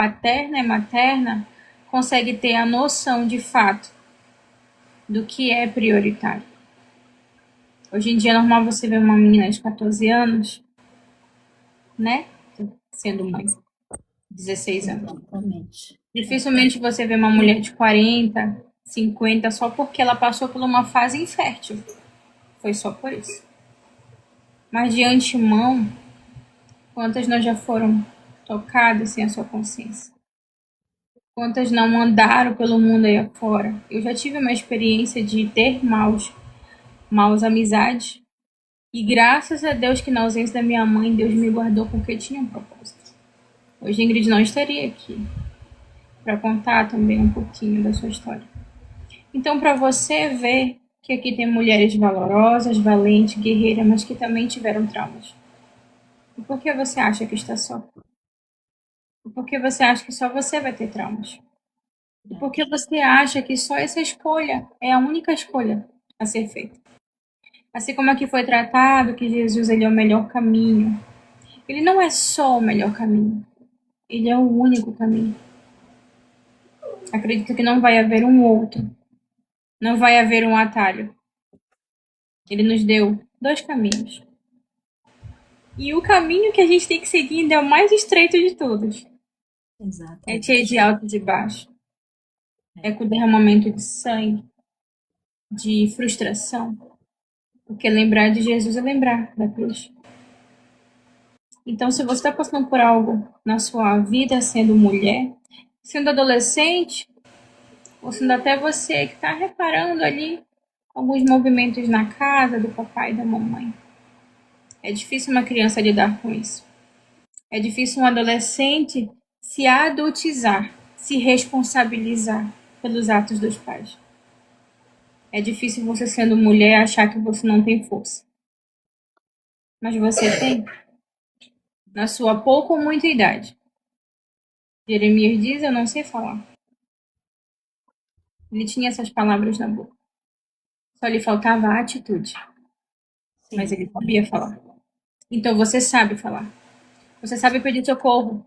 paterna e materna, consegue ter a noção de fato do que é prioritário. Hoje em dia é normal você ver uma menina de 14 anos, né? Sendo mãe, 16 anos. Exatamente. Dificilmente você vê uma mulher de 40, 50 só porque ela passou por uma fase infértil. Foi só por isso. Mas de antemão, quantas não já foram tocadas sem a sua consciência? Quantas não andaram pelo mundo aí afora? Eu já tive uma experiência de ter maus amizades. E graças a Deus que na ausência da minha mãe, Deus me guardou porque tinha um propósito. Hoje Ingrid não estaria aqui para contar também um pouquinho da sua história. Então, para você ver que aqui tem mulheres valorosas, valentes, guerreiras, mas que também tiveram traumas. E por que você acha que está só? E por que você acha que só você vai ter traumas? E por que você acha que só essa escolha é a única escolha a ser feita? Assim como aqui foi tratado que Jesus ele é o melhor caminho. Ele não é só o melhor caminho. Ele é o único caminho. Acredito que não vai haver um outro. Não vai haver um atalho. Ele nos deu dois caminhos. E o caminho que a gente tem que seguir ainda é o mais estreito de todos. É cheio de Exatamente. alto e de baixo. É com derramamento de sangue, de frustração. Porque lembrar de Jesus é lembrar da cruz. Então, se você está passando por algo na sua vida, sendo mulher, sendo adolescente, ou sendo até você que está reparando ali alguns movimentos na casa do papai e da mamãe, é difícil uma criança lidar com isso. É difícil um adolescente se adultizar, se responsabilizar pelos atos dos pais. É difícil você, sendo mulher, achar que você não tem força. Mas você tem, na sua pouca ou muita idade. Jeremias diz: eu não sei falar. Ele tinha essas palavras na boca. Só lhe faltava a atitude. Mas Sim. ele sabia falar. Então você sabe falar. Você sabe pedir socorro.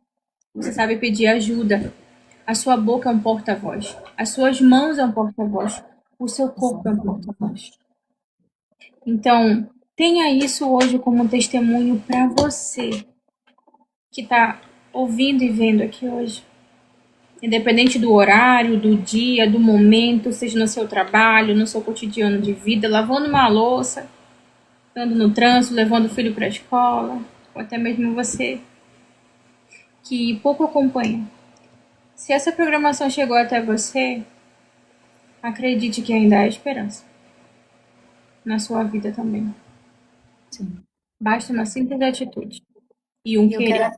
Você sabe pedir ajuda. A sua boca é um porta-voz. As suas mãos é um porta-voz. O seu corpo é um porta-voz. Então, tenha isso hoje como testemunho para você que está ouvindo e vendo aqui hoje. Independente do horário, do dia, do momento, seja no seu trabalho, no seu cotidiano de vida, lavando uma louça, andando no trânsito, levando o filho para a escola, ou até mesmo você que pouco acompanha. Se essa programação chegou até você, acredite que ainda há esperança na sua vida também. Sim. Basta uma simples atitude e um E querer.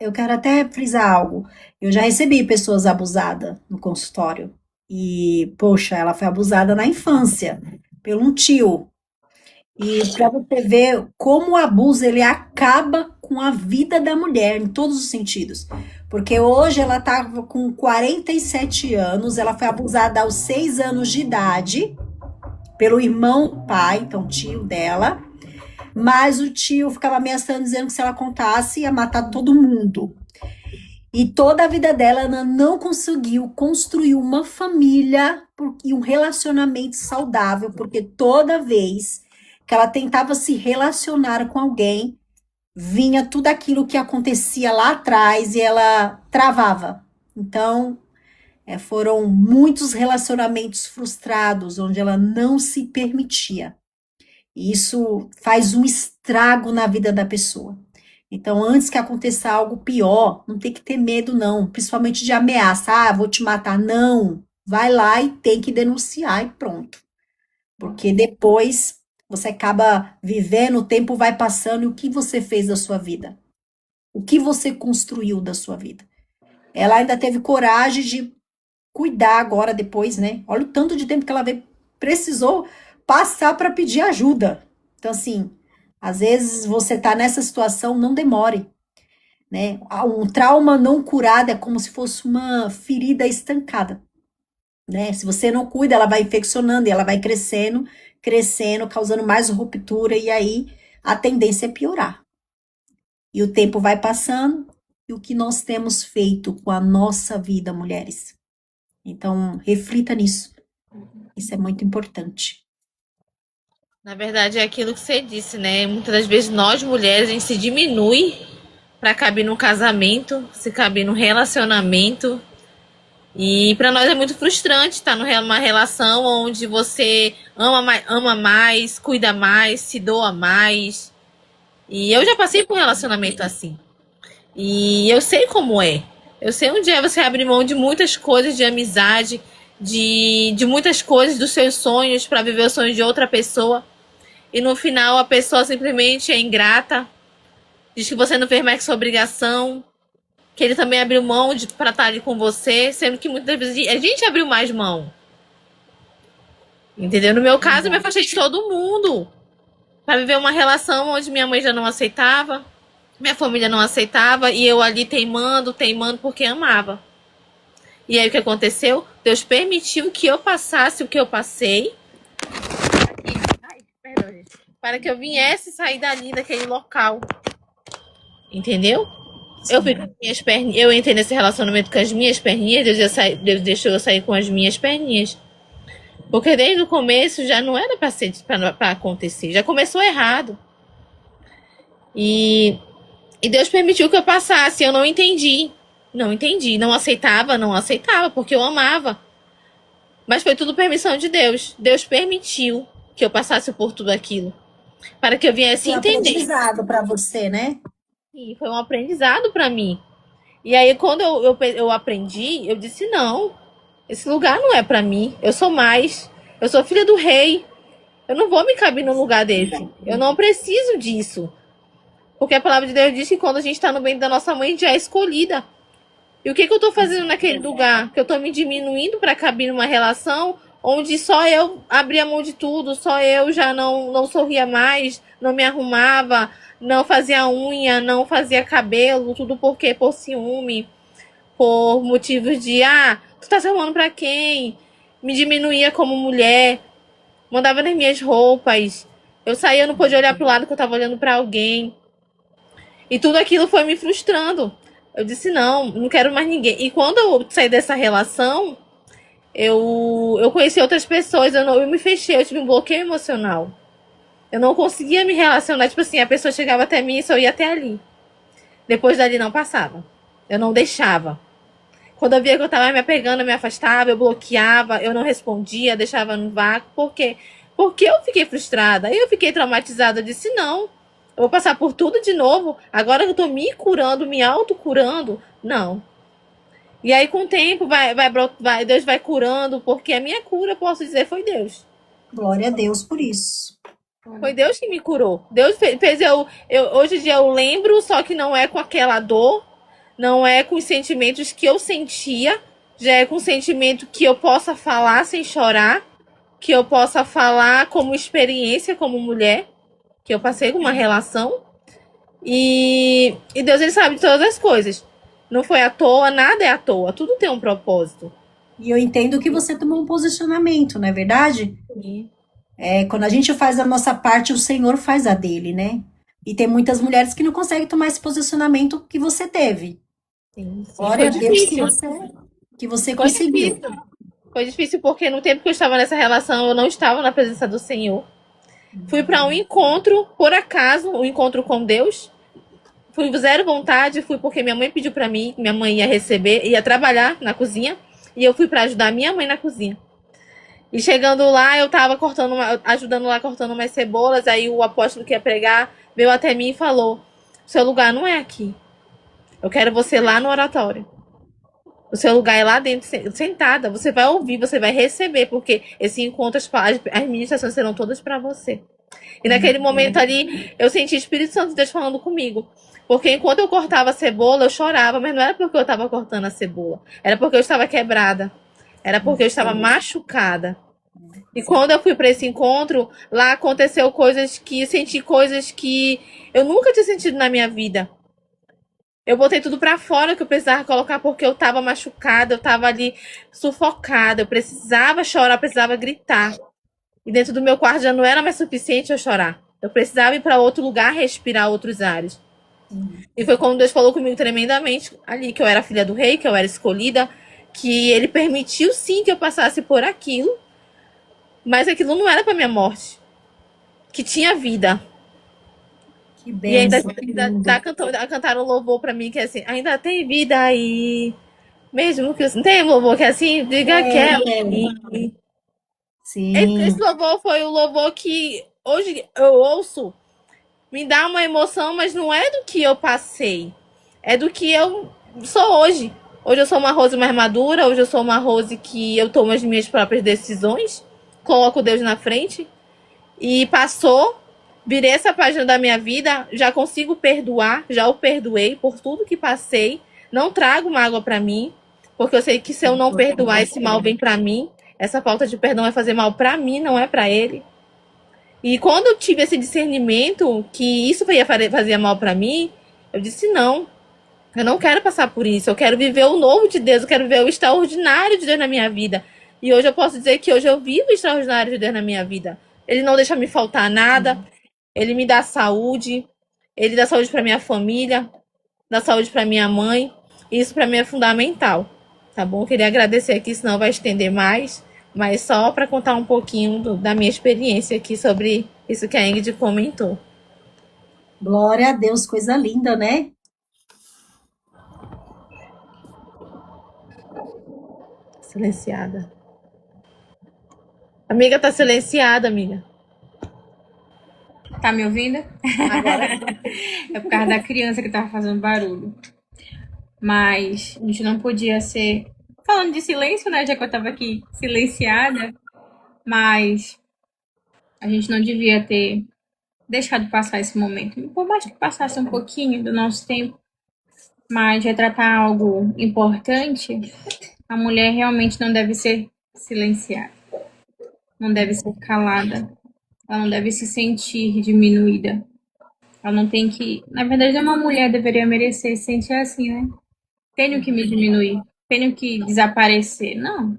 eu quero até frisar algo. Eu já recebi pessoas abusadas no consultório. E, poxa, ela foi abusada na infância, pelo um tio. E para você ver como o abuso ele acaba com a vida da mulher em todos os sentidos. Porque hoje ela tá com 47 anos, ela foi abusada aos 6 anos de idade pelo irmão pai, então tio dela. Mas o tio ficava ameaçando, dizendo que se ela contasse, ia matar todo mundo. E toda a vida dela, ela não conseguiu construir uma família e um relacionamento saudável, porque toda vez que ela tentava se relacionar com alguém, vinha tudo aquilo que acontecia lá atrás e ela travava. Então, foram muitos relacionamentos frustrados, onde ela não se permitia. E isso faz um estrago na vida da pessoa. Então, antes que aconteça algo pior, não tem que ter medo, não. Principalmente de ameaça. Ah, vou te matar. Não. Vai lá e tem que denunciar e pronto. Porque depois você acaba vivendo, o tempo vai passando e o que você fez da sua vida? O que você construiu da sua vida? Ela ainda teve coragem de cuidar agora, depois, né? Olha o tanto de tempo que ela precisou passar para pedir ajuda. Então, assim, às vezes você tá nessa situação, não demore, né? Um trauma não curado é como se fosse uma ferida estancada, né? Se você não cuida, ela vai infeccionando e ela vai crescendo, crescendo, causando mais ruptura e aí a tendência é piorar. E o tempo vai passando e o que nós temos feito com a nossa vida, mulheres. Então, reflita nisso. Isso é muito importante. Na verdade, é aquilo que você disse, né? Muitas das vezes nós mulheres a gente se diminui para caber num casamento, se caber num relacionamento. E para nós é muito frustrante estar numa relação onde você ama mais, cuida mais, se doa mais. E eu já passei por um relacionamento assim. E eu sei como é. Eu sei onde é você abrir mão de muitas coisas, de amizade, de muitas coisas, dos seus sonhos, para viver os sonhos de outra pessoa. E no final a pessoa simplesmente é ingrata, diz que você não fez mais que sua obrigação, que ele também abriu mão para estar ali com você, sendo que muitas vezes a gente abriu mais mão. Entendeu? No meu caso, eu me afastei de todo mundo para viver uma relação onde minha mãe já não aceitava, minha família não aceitava, e eu ali teimando porque amava. E aí o que aconteceu? Deus permitiu que eu passasse o que eu passei. Ai, perdão, gente. Para que eu viesse sair dali, daquele local. Entendeu? Eu fui com as minhas perninhas, eu entrei nesse relacionamento com as minhas perninhas, Deus deixou eu sair com as minhas perninhas. Porque desde o começo já não era para acontecer, já começou errado. E Deus permitiu que eu passasse, eu não entendi. Não entendi, não aceitava, porque eu amava. Mas foi tudo permissão de Deus. Deus permitiu que eu passasse por tudo aquilo. Para que eu viesse Foi um entender. aprendizado para você, né? E foi um aprendizado para mim. E aí, quando eu aprendi, eu disse: não, esse lugar não é para mim. Eu sou mais. Eu sou filha do rei. Eu não vou me caber num lugar desse. Eu não preciso disso. Porque a palavra de Deus diz que quando a gente está no bem da nossa mãe, a gente já é escolhida. E o que eu tô fazendo naquele lugar? Que eu tô me diminuindo para caber numa relação onde só eu abria mão de tudo, só eu já não sorria mais, não me arrumava, não fazia unha, não fazia cabelo, tudo por quê? Por ciúme, por motivos de, tu tá se arrumando pra quem? Me diminuía como mulher, mandava nas minhas roupas, eu saía, eu não podia olhar pro lado que eu tava olhando pra alguém. E tudo aquilo foi me frustrando. Eu disse, não quero mais ninguém. E quando eu saí dessa relação, eu conheci outras pessoas, eu me fechei, eu tive um bloqueio emocional. Eu não conseguia me relacionar, tipo assim, a pessoa chegava até mim e só ia até ali. Depois dali não passava. Eu não deixava. Quando eu via que eu tava me apegando, eu me afastava, eu bloqueava, eu não respondia, deixava no vácuo. Por quê? Porque eu fiquei frustrada, eu fiquei traumatizada. Eu disse, não, eu vou passar por tudo de novo. Agora que eu tô me curando, me autocurando, não. E aí, com o tempo, Deus vai curando, porque a minha cura, posso dizer, foi Deus. Glória a Deus por isso. Foi Deus que me curou. Deus fez hoje em dia eu lembro, só que não é com aquela dor, não é com os sentimentos que eu sentia, já é com o sentimento que eu possa falar sem chorar, que eu possa falar como experiência, como mulher, que eu passei com uma relação. E Deus, ele sabe de todas as coisas. Não foi à toa, nada é à toa, tudo tem um propósito. E eu entendo que você tomou um posicionamento, não é verdade? Sim. Quando a gente faz a nossa parte, o Senhor faz a dele, né? E tem muitas mulheres que não conseguem tomar esse posicionamento que você teve. Sim. Glória a Deus difícil. que você Foi conseguiu. difícil. Foi difícil porque no tempo que eu estava nessa relação, eu não estava na presença do Senhor. Fui para um encontro, por acaso, um encontro com Deus. Fui zero vontade, fui porque minha mãe pediu para mim, minha mãe ia trabalhar na cozinha, e eu fui para ajudar minha mãe na cozinha. E chegando lá, eu tava ajudando lá, cortando umas cebolas, aí o apóstolo que ia pregar veio até mim e falou: seu lugar não é aqui. Eu quero você lá no oratório. O seu lugar é lá dentro, sentada. Você vai ouvir, você vai receber, porque esse encontro, as ministrações serão todas para você. E naquele momento ali, eu senti o Espírito Santo de Deus falando comigo. Porque enquanto eu cortava a cebola, eu chorava, mas não era porque eu estava cortando a cebola. Era porque eu estava quebrada. Era porque eu estava machucada. E quando eu fui para esse encontro, lá aconteceu senti coisas que eu nunca tinha sentido na minha vida. Eu botei tudo pra fora que eu precisava colocar porque eu tava machucada, eu tava ali sufocada, eu precisava chorar, eu precisava gritar. E dentro do meu quarto já não era mais suficiente eu chorar. Eu precisava ir para outro lugar, respirar outros ares. E foi quando Deus falou comigo tremendamente ali, que eu era filha do rei, que eu era escolhida, que ele permitiu sim que eu passasse por aquilo, mas aquilo não era para minha morte, que tinha vida. Que E ainda, benção, que lindo. cantaram louvor para mim, que é assim, ainda tem vida aí. Mesmo que não tem louvor que é assim, diga que é. Esse Sim, louvor foi o louvor que hoje eu ouço, me dá uma emoção, mas não é do que eu passei, é do que eu sou hoje. Hoje eu sou uma Rose mais madura, hoje eu sou uma Rose que eu tomo as minhas próprias decisões, coloco Deus na frente e passou, virei essa página da minha vida, já consigo perdoar, já o perdoei por tudo que passei, não trago mágoa para mim, porque eu sei que se eu não perdoar, esse mal vem para mim, essa falta de perdão vai fazer mal para mim, não é para ele. E quando eu tive esse discernimento que isso ia fazer mal para mim, eu disse não. Eu não quero passar por isso. Eu quero viver o novo de Deus. Eu quero ver o extraordinário de Deus na minha vida. E hoje eu posso dizer que hoje eu vivo o extraordinário de Deus na minha vida. Ele não deixa me faltar nada. Ele me dá saúde. Ele dá saúde para minha família. Dá saúde para minha mãe. Isso para mim é fundamental. Tá bom? Queria agradecer aqui, senão vai estender mais. Mas só para contar um pouquinho da minha experiência aqui sobre isso que a Ingrid comentou. glória a Deus, coisa linda, né? Silenciada. Amiga, tá silenciada, amiga. Tá me ouvindo? Agora. É por causa da criança que tava fazendo barulho. Mas a gente não podia ser. Falando de silêncio, né? Já que eu tava aqui silenciada. Mas a gente não devia ter deixado passar esse momento. Por mais que passasse um pouquinho do nosso tempo, mas retratar algo importante, a mulher realmente não deve ser silenciada. Não deve ser calada. Ela não deve se sentir diminuída. Ela não tem que. Na verdade, nenhuma mulher deveria merecer se sentir assim, né? Tenho que me diminuir. Tenho que desaparecer. Não.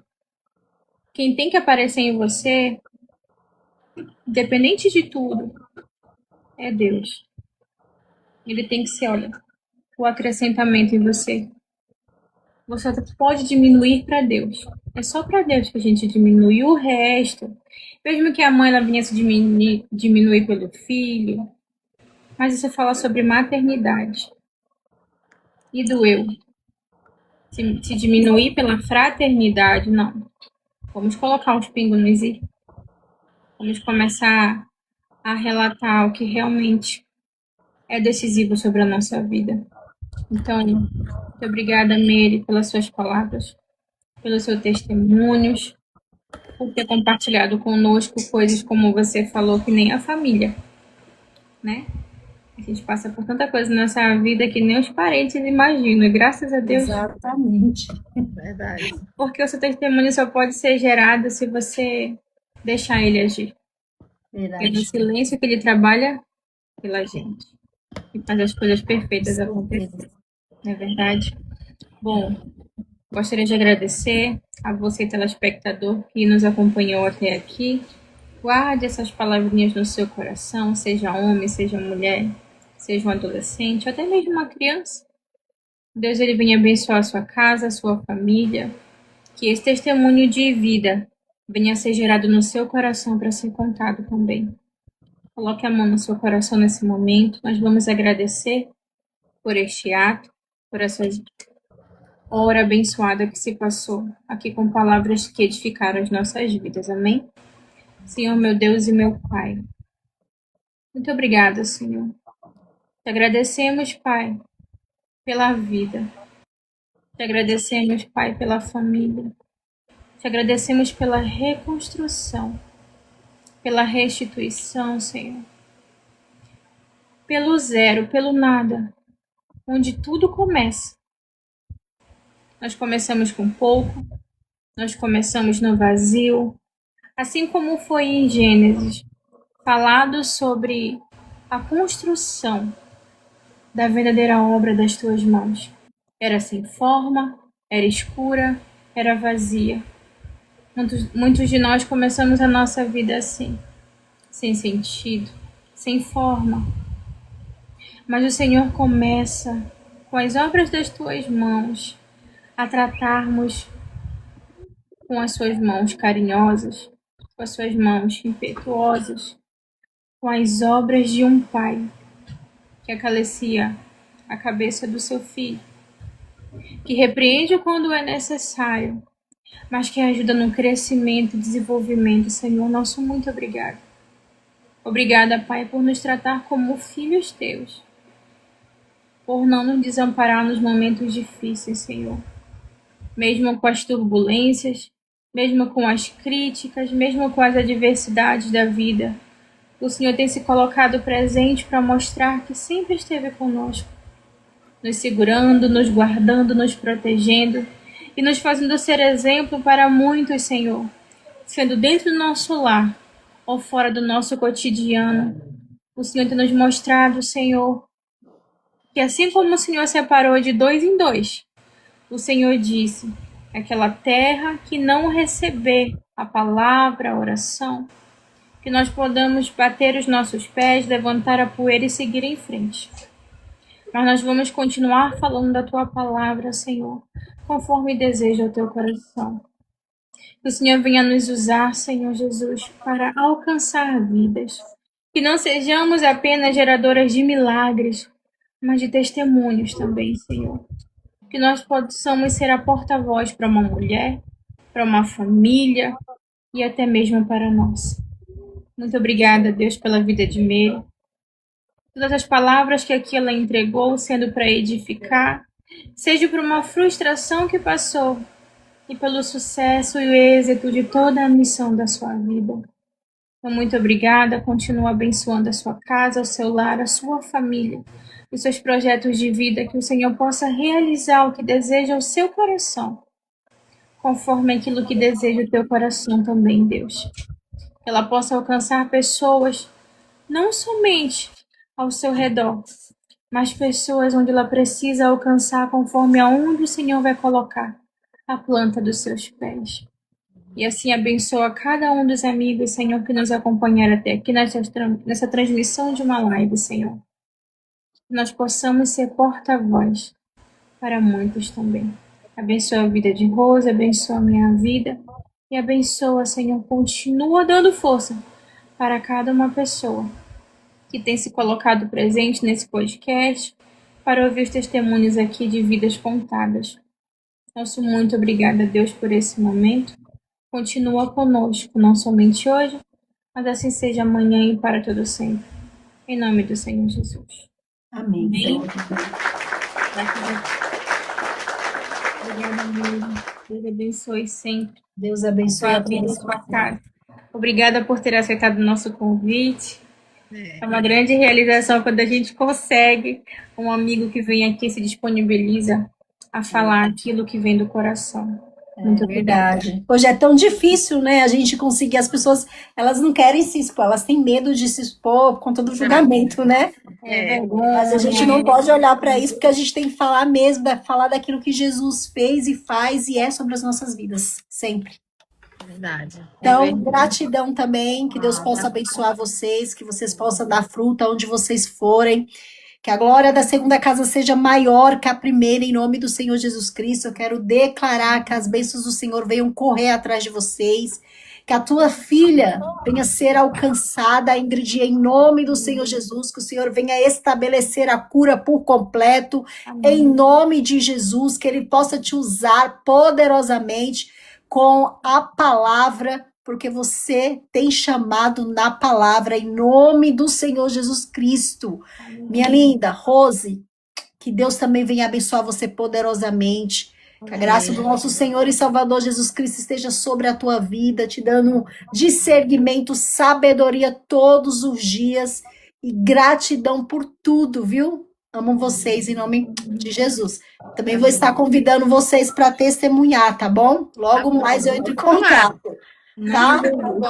Quem tem que aparecer em você, independente de tudo, é Deus. Ele tem que ser, olha, o acrescentamento em você. Você pode diminuir para Deus. É só para Deus que a gente diminui. O resto, mesmo que a mãe ela vinha se diminuir pelo filho, mas isso fala sobre maternidade e do eu. Se diminuir pela fraternidade, não. Vamos colocar os pingos nos i. Vamos começar a relatar o que realmente é decisivo sobre a nossa vida. Então, muito obrigada, Mary, pelas suas palavras, pelos seus testemunhos, por ter compartilhado conosco coisas como você falou, que nem a família, né? A gente passa por tanta coisa na nossa vida que nem os parentes imaginam, e graças a Deus. Exatamente. Verdade. Porque o seu testemunho só pode ser gerado se você deixar ele agir. É no silêncio que ele trabalha pela gente e faz as coisas perfeitas acontecerem. Não é verdade? Bom, gostaria de agradecer a você, telespectador, que nos acompanhou até aqui. Guarde essas palavrinhas no seu coração, seja homem, seja mulher, seja um adolescente, ou até mesmo uma criança. Deus ele venha abençoar a sua casa, a sua família. Que esse testemunho de vida venha a ser gerado no seu coração para ser contado também. Coloque a mão no seu coração nesse momento. Nós vamos agradecer por este ato, por essa hora abençoada que se passou aqui com palavras que edificaram as nossas vidas. Amém? Senhor, meu Deus e meu Pai. Muito obrigada, Senhor. Te agradecemos, Pai, pela vida. Te agradecemos, Pai, pela família. Te agradecemos pela reconstrução, pela restituição, Senhor. Pelo zero, pelo nada, onde tudo começa. Nós começamos com pouco, nós começamos no vazio, assim como foi em Gênesis, falado sobre a construção da verdadeira obra das tuas mãos. Era sem forma, era escura, era vazia. Muitos de nós começamos a nossa vida assim, sem sentido, sem forma. mas o Senhor começa, com as obras das tuas mãos, a tratarmos com as suas mãos carinhosas, com as suas mãos impetuosas, com as obras de um pai que acaricia a cabeça do seu filho, que repreende quando é necessário, mas que ajuda no crescimento e desenvolvimento. Senhor, nosso muito obrigado. Obrigada, Pai, por nos tratar como filhos teus, por não nos desamparar nos momentos difíceis, Senhor. Mesmo com as turbulências, mesmo com as críticas, mesmo com as adversidades da vida, o Senhor tem se colocado presente para mostrar que sempre esteve conosco, nos segurando, nos guardando, nos protegendo e nos fazendo ser exemplo para muitos, Senhor, sendo dentro do nosso lar ou fora do nosso cotidiano. O Senhor tem nos mostrado, Senhor, que assim como o Senhor separou de 2 em 2, o Senhor disse: aquela terra que não receber a palavra, a oração, que nós podamos bater os nossos pés, levantar a poeira e seguir em frente. Mas nós vamos continuar falando da tua palavra, Senhor, conforme deseja o teu coração. Que o Senhor venha nos usar, Senhor Jesus, para alcançar vidas. Que não sejamos apenas geradoras de milagres, mas de testemunhos também, Senhor. Que nós possamos ser a porta-voz para uma mulher, para uma família e até mesmo para nós. Muito obrigada, Deus, pela vida de Meire. Todas as palavras que aqui ela entregou, sendo para edificar, seja por uma frustração que passou e pelo sucesso e o êxito de toda a missão da sua vida. Então, muito obrigada. Continua abençoando a sua casa, o seu lar, a sua família, os seus projetos de vida, que o Senhor possa realizar o que deseja o seu coração, conforme aquilo que deseja o teu coração também, Deus. Que ela possa alcançar pessoas, não somente ao seu redor, mas pessoas onde ela precisa alcançar conforme aonde o Senhor vai colocar a planta dos seus pés. E assim abençoa cada um dos amigos, Senhor, que nos acompanharam até aqui nessa transmissão de uma live, Senhor. Que nós possamos ser porta-voz para muitos também. Abençoa a vida de Rosa, abençoa a minha vida e abençoa, Senhor, continua dando força para cada uma pessoa que tem se colocado presente nesse podcast para ouvir os testemunhos aqui de vidas contadas. Nosso muito obrigada, Deus, por esse momento. Continua conosco, não somente hoje, mas assim seja amanhã e para todo sempre. Em nome do Senhor Jesus. Amém. Amém. Obrigada mesmo. Deus abençoe sempre. Deus abençoe a vida todos. sua casa. Obrigada por ter aceitado o nosso convite. É uma grande realização quando a gente consegue um amigo que vem aqui e se disponibiliza a falar aquilo que vem do coração. Muito verdade. Hoje é tão difícil, né? A gente conseguir, as pessoas, elas não querem se expor, elas têm medo de se expor por conta do julgamento, né? Mas a gente não pode olhar para isso, porque a gente tem que falar mesmo, falar daquilo que Jesus fez e faz e é sobre as nossas vidas, sempre. Verdade. Então, gratidão também, que Deus possa abençoar vocês, que vocês possam dar fruta onde vocês forem. Que a glória da segunda casa seja maior que a primeira, em nome do Senhor Jesus Cristo. Eu quero declarar que as bênçãos do Senhor venham correr atrás de vocês. Que a tua filha venha ser alcançada, Ingrid, em nome do Senhor Jesus. Que o Senhor venha estabelecer a cura por completo, em nome de Jesus. Que Ele possa te usar poderosamente com a palavra, porque você tem chamado na palavra, em nome do Senhor Jesus Cristo. Minha linda Rose, que Deus também venha abençoar você poderosamente. Que a graça do nosso Senhor e Salvador Jesus Cristo esteja sobre a tua vida, te dando discernimento, sabedoria todos os dias e gratidão por tudo, viu? Amo vocês em nome de Jesus. Também vou estar convidando vocês para testemunhar, tá bom? Logo mais eu entro em contato, tá?